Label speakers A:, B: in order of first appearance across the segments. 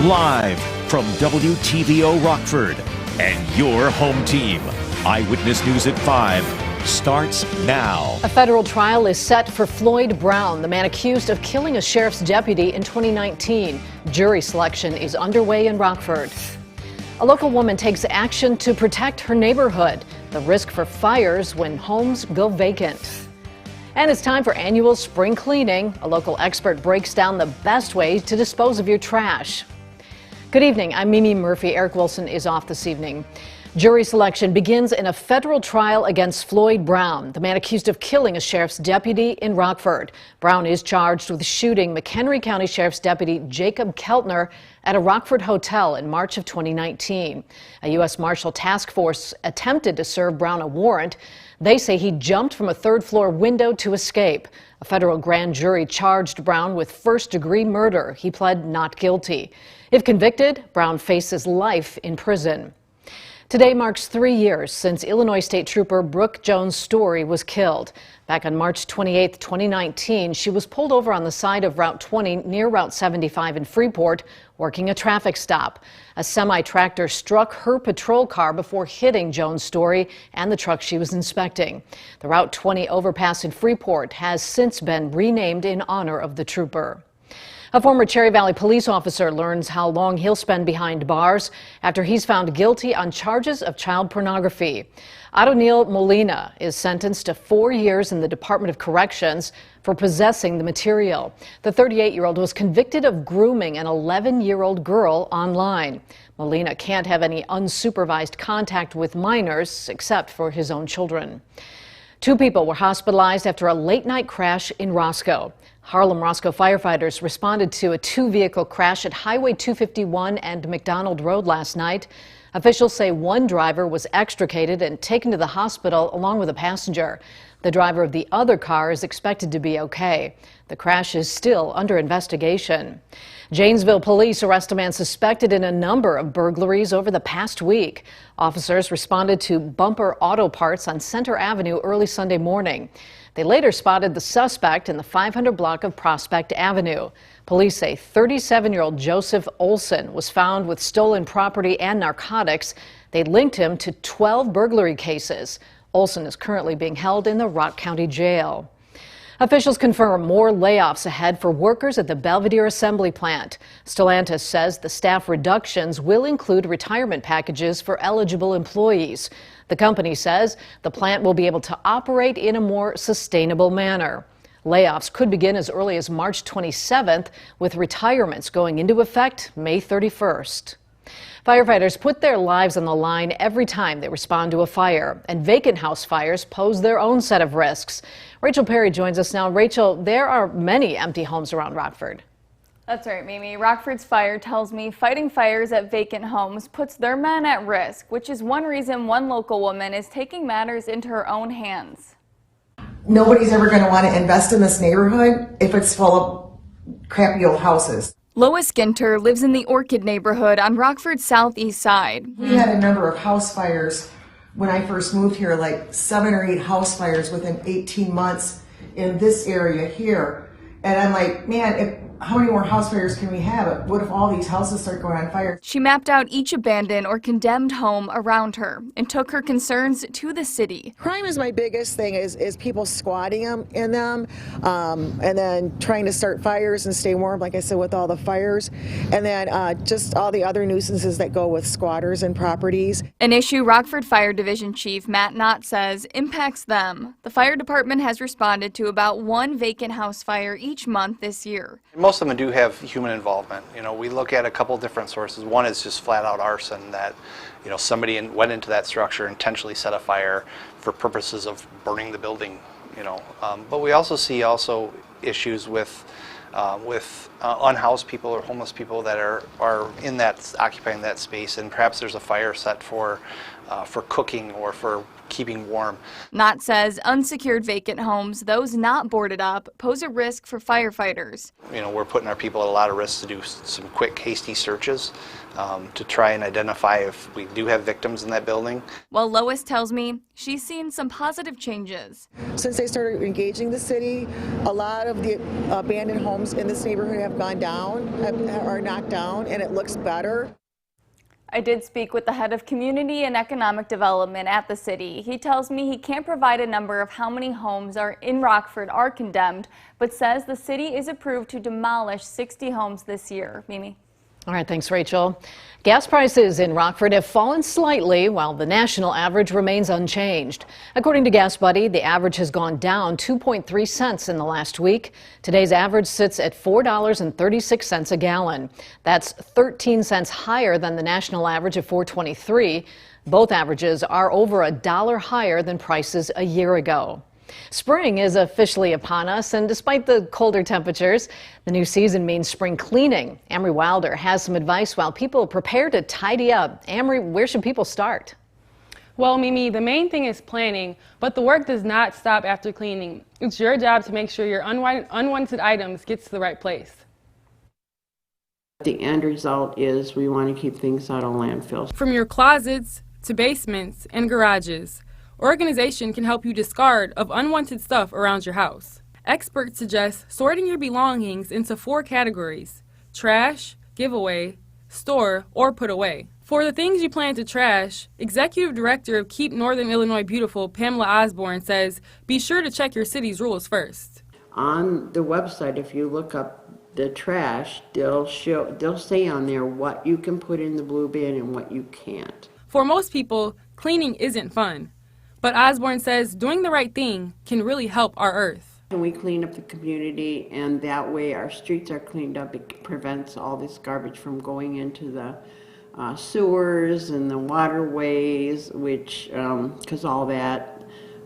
A: Live from WTVO Rockford and your home team. Eyewitness News at 5 starts now.
B: A federal trial is set for Floyd Brown, the man accused of killing a sheriff's deputy in 2019. Jury selection is underway in Rockford. A local woman takes action to protect her neighborhood. The risk for fires when homes go vacant. And it's time for annual spring cleaning. A local expert breaks down the best way to dispose of your trash. Good evening, I'm Mimi Murphy. Eric Wilson is off this evening. Jury selection begins in a federal trial against Floyd Brown, the man accused of killing a sheriff's deputy in Rockford. Brown is charged with shooting McHenry County Sheriff's Deputy Jacob Keltner at a Rockford hotel in March of 2019. A U.S. Marshal task force attempted to serve Brown a warrant. They say he jumped from a third-floor window to escape. A federal grand jury charged Brown with first-degree murder. He pled not guilty. If convicted, Brown faces life in prison. Today marks 3 years since Illinois State Trooper Brooke Jones Story was killed. Back on March 28, 2019, she was pulled over on the side of Route 20 near Route 75 in Freeport, working a traffic stop. A semi-tractor struck her patrol car before hitting Jones Story and the truck she was inspecting. The Route 20 overpass in Freeport has since been renamed in honor of the trooper. A former Cherry Valley police officer learns how long he'll spend behind bars after he's found guilty on charges of child pornography. Adoniel Molina is sentenced to 4 years in the Department of Corrections for possessing the material. The 38-year-old was convicted of grooming an 11-year-old girl online. Molina can't have any unsupervised contact with minors except for his own children. 2 people were hospitalized after a late-night crash in Roscoe. Harlem Roscoe firefighters responded to a 2-vehicle crash at Highway 251 and McDonald Road last night. Officials say one driver was extricated and taken to the hospital along with a passenger. The driver of the other car is expected to be okay. The crash is still under investigation. Janesville police arrest a man suspected in a number of burglaries over the past week. Officers responded to Bumper Auto Parts on Center Avenue early Sunday morning. They later spotted the suspect in the 500 block of Prospect Avenue. Police say 37-year-old Joseph Olson was found with stolen property and narcotics. They linked him to 12 burglary cases. Olson is currently being held in the Rock County Jail. Officials confirm more layoffs ahead for workers at the Belvidere assembly plant. Stellantis says the staff reductions will include retirement packages for eligible employees. The company says the plant will be able to operate in a more sustainable manner. Layoffs could begin as early as March 27th, with retirements going into effect May 31st. Firefighters put their lives on the line every time they respond to a fire, and vacant house fires pose their own set of risks. Rachel Perry joins us now. Rachel, there are many empty homes around Rockford.
C: That's right, Mimi. Rockford's fire tells me fighting fires at vacant homes puts their men at risk, which is one reason one local woman is taking matters into her own hands.
D: Nobody's ever going to want to invest in this neighborhood if it's full of crappy old houses.
C: Lois Ginter lives in the Orchid neighborhood on Rockford's southeast side.
D: We had a number of house fires when I first moved here, like 7 or 8 house fires within 18 months in this area here. And I'm like, man, how many more house fires can we have? What if all these houses start going on fire?
C: She mapped out each abandoned or condemned home around her and took her concerns to the city.
D: Crime is my biggest thing, is people squatting in them, and then trying to start fires and stay warm, like I said, with all the fires. And then just all the other nuisances that go with squatters and properties.
C: An issue Rockford Fire Division Chief Matt Knott says impacts them. The fire department has responded to about 1 vacant house fire each month this year.
E: Most of them do have human involvement. You know, we look at a couple different sources. One is just flat out arson, that, you know, somebody went into that structure, intentionally set a fire for purposes of burning the building, you know. But we also see issues with unhoused people or homeless people that are in that, occupying that space, and perhaps there's a fire set for cooking or for keeping warm.
C: Knott says unsecured vacant homes, those not boarded up, pose a risk for firefighters.
E: You know, we're putting our people at a lot of risk to do some quick, hasty searches to try and identify if we do have victims in that building.
C: Well, Lois tells me she's seen some positive changes.
D: Since they started engaging the city, a lot of the abandoned homes homes in this neighborhood have gone down, are knocked down, and it looks better.
C: I did speak with the head of community and economic development at the city. He tells me he can't provide a number of how many homes are in Rockford are condemned, but says the city is approved to demolish 60 homes this year. Mimi.
B: All right, thanks, Rachel. Gas prices in Rockford have fallen slightly while the national average remains unchanged. According to Gas Buddy, the average has gone down 2.3 cents in the last week. Today's average sits at $4.36 a gallon. That's 13 cents higher than the national average of $4.23. Both averages are over $1 higher than prices a year ago. Spring is officially upon us, and despite the colder temperatures, the new season means spring cleaning. Amory Wilder has some advice while people prepare to tidy up. Amory, where should people start?
F: Well, Mimi, the main thing is planning, but the work does not stop after cleaning. It's your job to make sure your unwanted items get to the right place.
G: The end result is we want to keep things out of landfills.
F: From your closets to basements and garages, organization can help you discard of unwanted stuff around your house. Experts suggest sorting your belongings into 4 categories: trash, giveaway, store, or put away. For the things you plan to trash, Executive Director of Keep Northern Illinois Beautiful, Pamela Osborne, says be sure to check your city's rules first.
G: On the website, if you look up the trash, they'll say on there what you can put in the blue bin and what you can't.
F: For most people, cleaning isn't fun. But Osborne says doing the right thing can really help our earth.
G: And we clean up the community, and that way our streets are cleaned up. It prevents all this garbage from going into the sewers and the waterways, which, because all that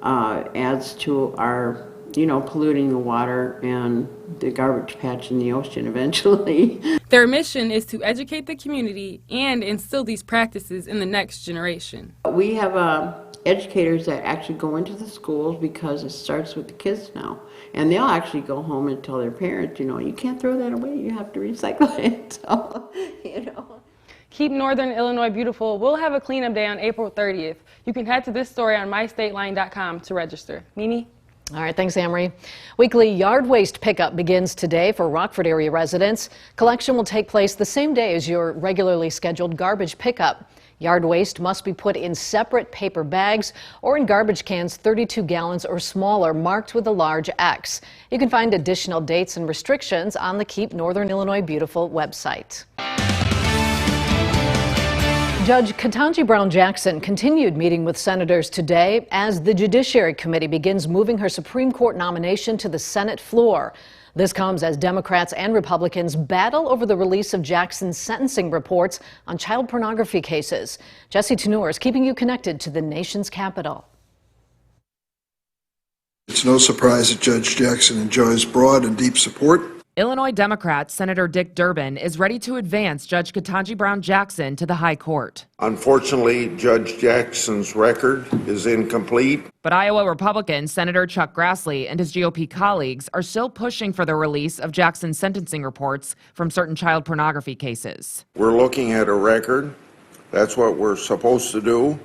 G: adds to our, polluting the water and the garbage patch in the ocean eventually.
F: Their mission is to educate the community and instill these practices in the next generation.
G: We have educators that actually go into the schools because it starts with the kids now. And they'll actually go home and tell their parents, you can't throw that away, you have to recycle it. So,
F: Keep Northern Illinois Beautiful will have a cleanup day on April 30th. You can head to this story on mystateline.com to register. Mimi?
B: All right, thanks, Amory. Weekly yard waste pickup begins today for Rockford area residents. Collection will take place the same day as your regularly scheduled garbage pickup. Yard waste must be put in separate paper bags or in garbage cans 32 gallons or smaller marked with a large X. You can find additional dates and restrictions on the Keep Northern Illinois Beautiful website. Judge Ketanji Brown Jackson continued meeting with senators today as the Judiciary Committee begins moving her Supreme Court nomination to the Senate floor. This comes as Democrats and Republicans battle over the release of Jackson's sentencing reports on child pornography cases. Jesse Tenor is keeping you connected to the nation's capital.
H: It's no surprise that Judge Jackson enjoys broad and deep support.
I: Illinois Democrat Senator Dick Durbin is ready to advance Judge Ketanji Brown Jackson to the High Court.
J: Unfortunately, Judge Jackson's record is incomplete.
I: But Iowa Republican Senator Chuck Grassley and his GOP colleagues are still pushing for the release of Jackson's sentencing reports from certain child pornography cases.
J: We're looking at a record. That's what we're supposed to do.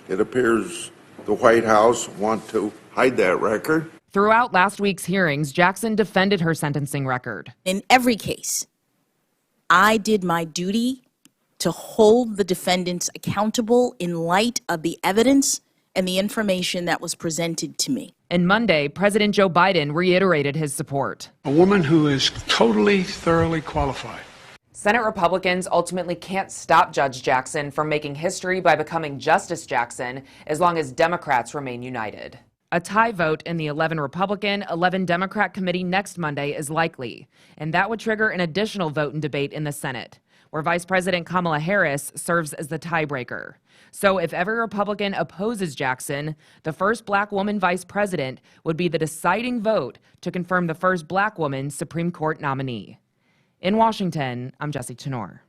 J: It appears the White House want to hide that record.
I: Throughout last week's hearings, Jackson defended her sentencing record.
K: In every case, I did my duty to hold the defendants accountable in light of the evidence and the information that was presented to me.
I: And Monday, President Joe Biden reiterated his support.
L: A woman who is totally, thoroughly qualified.
I: Senate Republicans ultimately can't stop Judge Jackson from making history by becoming Justice Jackson as long as Democrats remain united. A tie vote in the 11 Republican, 11 Democrat committee next Monday is likely, and that would trigger an additional vote and debate in the Senate, where Vice President Kamala Harris serves as the tiebreaker. So if every Republican opposes Jackson, the first black woman vice president would be the deciding vote to confirm the first black woman Supreme Court nominee. In Washington, I'm Jesse Tenor.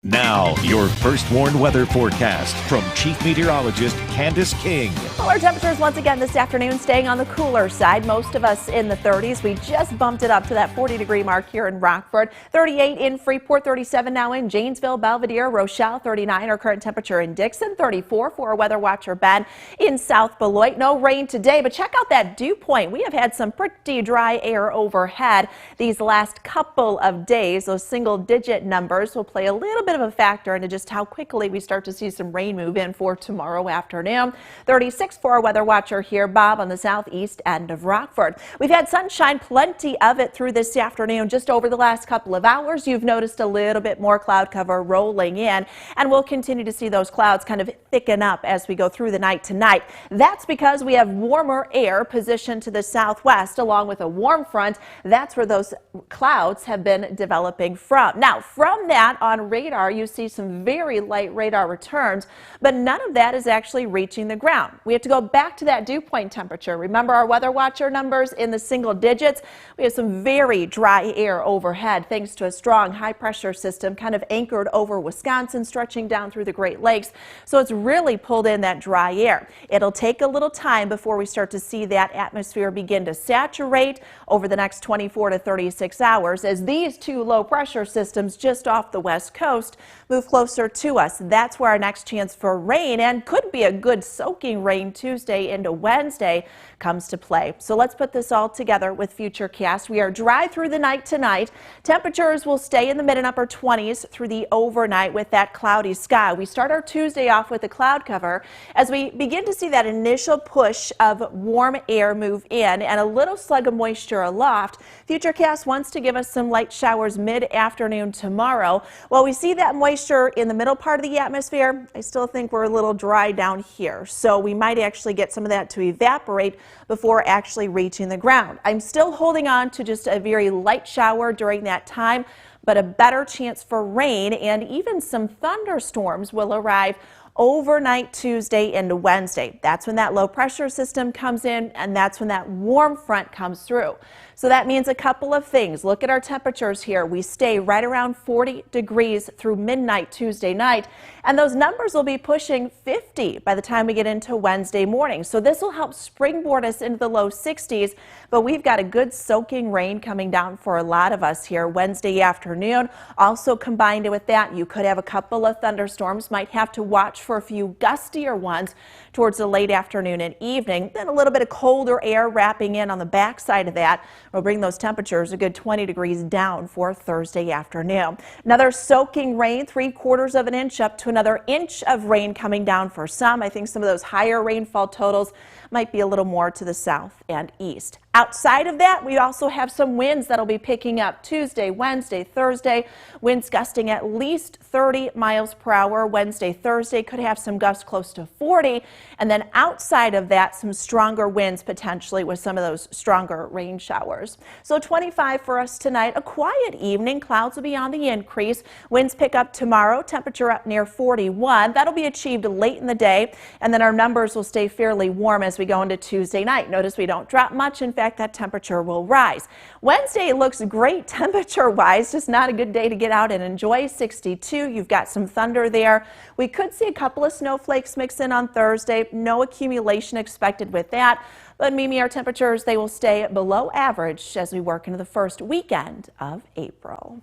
A: Now, your first warned weather forecast from Chief Meteorologist Candace King.
M: Well, our temperatures once again this afternoon staying on the cooler side. Most of us in the 30s. We just bumped it up to that 40-degree mark here in Rockford. 38 in Freeport, 37 now in Janesville, Belvidere, Rochelle, 39 our current temperature in Dixon, 34 for our weather watcher Ben in South Beloit. No rain today, but check out that dew point. We have had some pretty dry air overhead these last couple of days. Those single-digit numbers will play a little bit of a factor into just how quickly we start to see some rain move in for tomorrow afternoon. 36 for our weather watcher here, Bob, on the southeast end of Rockford. We've had sunshine, plenty of it through this afternoon. Just over the last couple of hours, you've noticed a little bit more cloud cover rolling in, and we'll continue to see those clouds kind of thicken up as we go through the night tonight. That's because we have warmer air positioned to the southwest along with a warm front. That's where those clouds have been developing from. Now, from that on radar, you see some very light radar returns, but none of that is actually reaching the ground. We have to go back to that dew point temperature. Remember our weather watcher numbers in the single digits? We have some very dry air overhead thanks to a strong high pressure system kind of anchored over Wisconsin, stretching down through the Great Lakes. So it's really pulled in that dry air. It'll take a little time before we start to see that atmosphere begin to saturate over the next 24 to 36 hours as these two low pressure systems just off the west coast move closer to us. That's where our next chance for rain, and could be a good soaking rain Tuesday into Wednesday, comes to play. So let's put this all together with Futurecast. We are dry through the night tonight. Temperatures will stay in the mid and upper 20s through the overnight with that cloudy sky. We start our Tuesday off with a cloud cover as we begin to see that initial push of warm air move in and a little slug of moisture aloft. Futurecast wants to give us some light showers mid-afternoon tomorrow. While we see that moisture in the middle part of the atmosphere, I still think we're a little dry down here. So we might actually get some of that to evaporate before actually reaching the ground. I'm still holding on to just a very light shower during that time, but a better chance for rain and even some thunderstorms will arrive overnight Tuesday into Wednesday. That's when that low pressure system comes in, and that's when that warm front comes through. So that means a couple of things. Look at our temperatures here. We stay right around 40 degrees through midnight Tuesday night, and those numbers will be pushing 50 by the time we get into Wednesday morning. So this will help springboard us into the low 60s, but we've got a good soaking rain coming down for a lot of us here Wednesday afternoon. Also combined with that, you could have a couple of thunderstorms, might have to watch for a few gustier ones towards the late afternoon and evening. Then a little bit of colder air wrapping in on the backside of that will bring those temperatures a good 20 degrees down for Thursday afternoon. Another soaking rain, 3/4 of an inch up to another inch of rain coming down for some. I think some of those higher rainfall totals might be a little more to the south and east. Outside of that, we also have some winds that'll be picking up Tuesday, Wednesday, Thursday. Winds gusting at least 30 miles per hour. Wednesday, Thursday could have some gusts close to 40. And then outside of that, some stronger winds potentially with some of those stronger rain showers. So 25 for us tonight. A quiet evening. Clouds will be on the increase. Winds pick up tomorrow. Temperature up near 41. That'll be achieved late in the day. And then our numbers will stay fairly warm as we go into Tuesday night. Notice we don't drop much. In fact, that temperature will rise. Wednesday looks great temperature-wise, just not a good day to get out and enjoy. 62. You've got some thunder there. We could see a couple of snowflakes mix in on Thursday. No accumulation expected with that. But Mimi, our temperatures, they will stay below average as we work into the first weekend of April.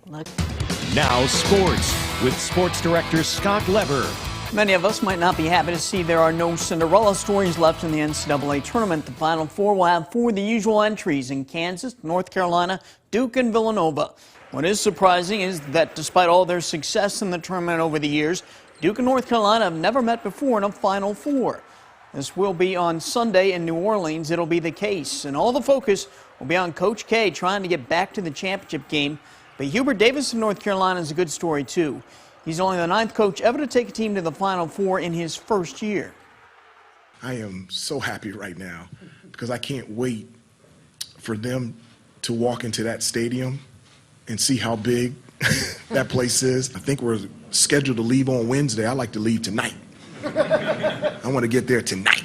A: Now sports with sports director Scott Leber.
N: Many of us might not be happy to see there are no Cinderella stories left in the NCAA tournament. The Final Four will have 4 of the usual entries in Kansas, North Carolina, Duke, and Villanova. What is surprising is that despite all their success in the tournament over the years, Duke and North Carolina have never met before in a Final Four. This will be on Sunday in New Orleans. It'll be the case, and all the focus will be on Coach K trying to get back to the championship game. But Hubert Davis of North Carolina is a good story, too. He's only the 9th coach ever to take a team to the Final Four in his first year.
O: I am so happy right now because I can't wait for them to walk into that stadium and see how big that place is. I think we're scheduled to leave on Wednesday. I like to leave tonight. I want to get there tonight.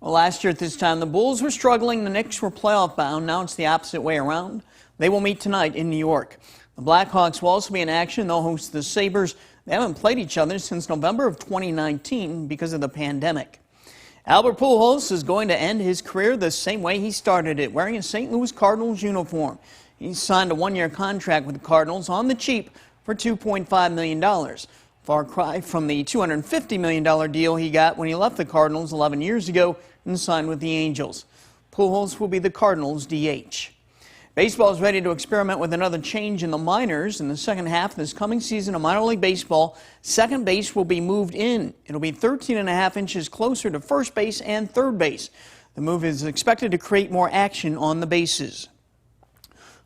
N: Well, last year at this time, the Bulls were struggling. The Knicks were playoff bound. Now it's the opposite way around. They will meet tonight in New York. The Blackhawks will also be in action. They'll host the Sabres. They haven't played each other since November of 2019 because of the pandemic. Albert Pujols is going to end his career the same way he started it, wearing a St. Louis Cardinals uniform. He signed a one-year contract with the Cardinals on the cheap for $2.5 million. Far cry from the $250 million deal he got when he left the Cardinals 11 years ago and signed with the Angels. Pujols will be the Cardinals' DH. Baseball is ready to experiment with another change in the minors. In the second half of this coming season of minor league baseball, second base will be moved in. It'll be 13.5 inches closer to first base and third base. The move is expected to create more action on the bases.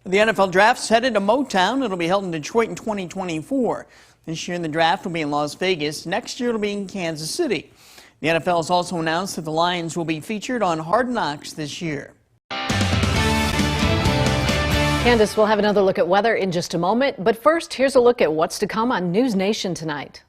N: The NFL draft's headed to Motown. It'll be held in Detroit in 2024. This year the draft will be in Las Vegas. Next year it'll be in Kansas City. The NFL has also announced that the Lions will be featured on Hard Knocks this year.
B: Candace, we'll have another look at weather in just a moment, but first, here's a look at what's to come on News Nation tonight.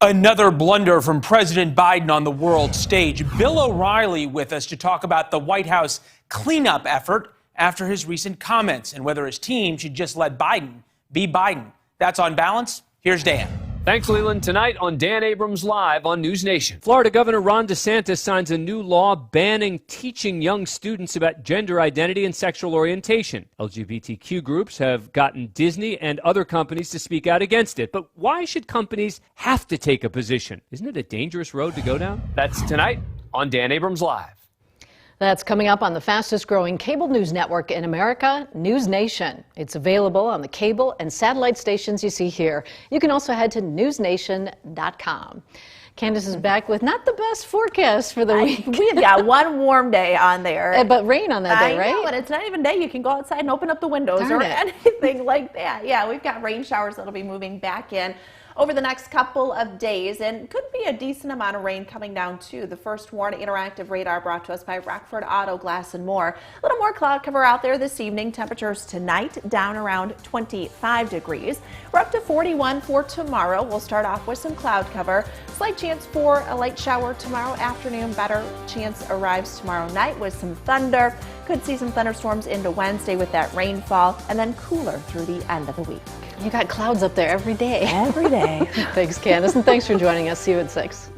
P: Another blunder from President Biden on the world stage. Bill O'Reilly with us to talk about the White House cleanup effort after his recent comments and whether his team should just let Biden be Biden. That's On Balance. Here's Dan.
Q: Thanks, Leland. Tonight on Dan Abrams Live on News Nation. Florida Governor Ron DeSantis signs a new law banning teaching young students about gender identity and sexual orientation. LGBTQ groups have gotten Disney and other companies to speak out against it. But why should companies have to take a position? Isn't it a dangerous road to go down? That's tonight on Dan Abrams Live.
B: That's coming up on the fastest growing cable news network in America, News Nation. It's available on the cable and satellite stations you see here. You can also head to newsnation.com. Candace is back with not the best forecast for the week.
M: We've got one warm day on there.
B: But rain on that day, right?
M: I know, and it's not even day. You can go outside and open up the windows
B: Darn
M: or
B: it.
M: anything like that. Yeah, we've got rain showers that'll be moving back in over the next couple of days, and could be a decent amount of rain coming down too. The first WARN interactive radar brought to us by Rockford Auto Glass and More. A little more cloud cover out there this evening. Temperatures tonight down around 25 degrees. We're up to 41 for tomorrow. We'll start off with some cloud cover. Slight chance for a light shower tomorrow afternoon. Better chance arrives tomorrow night with some thunder. Could see some thunderstorms into Wednesday with that rainfall, and then cooler through the end of the week.
B: You got clouds up there every day.
M: Every day.
B: Thanks, Candace, and thanks for joining us. See you at 6.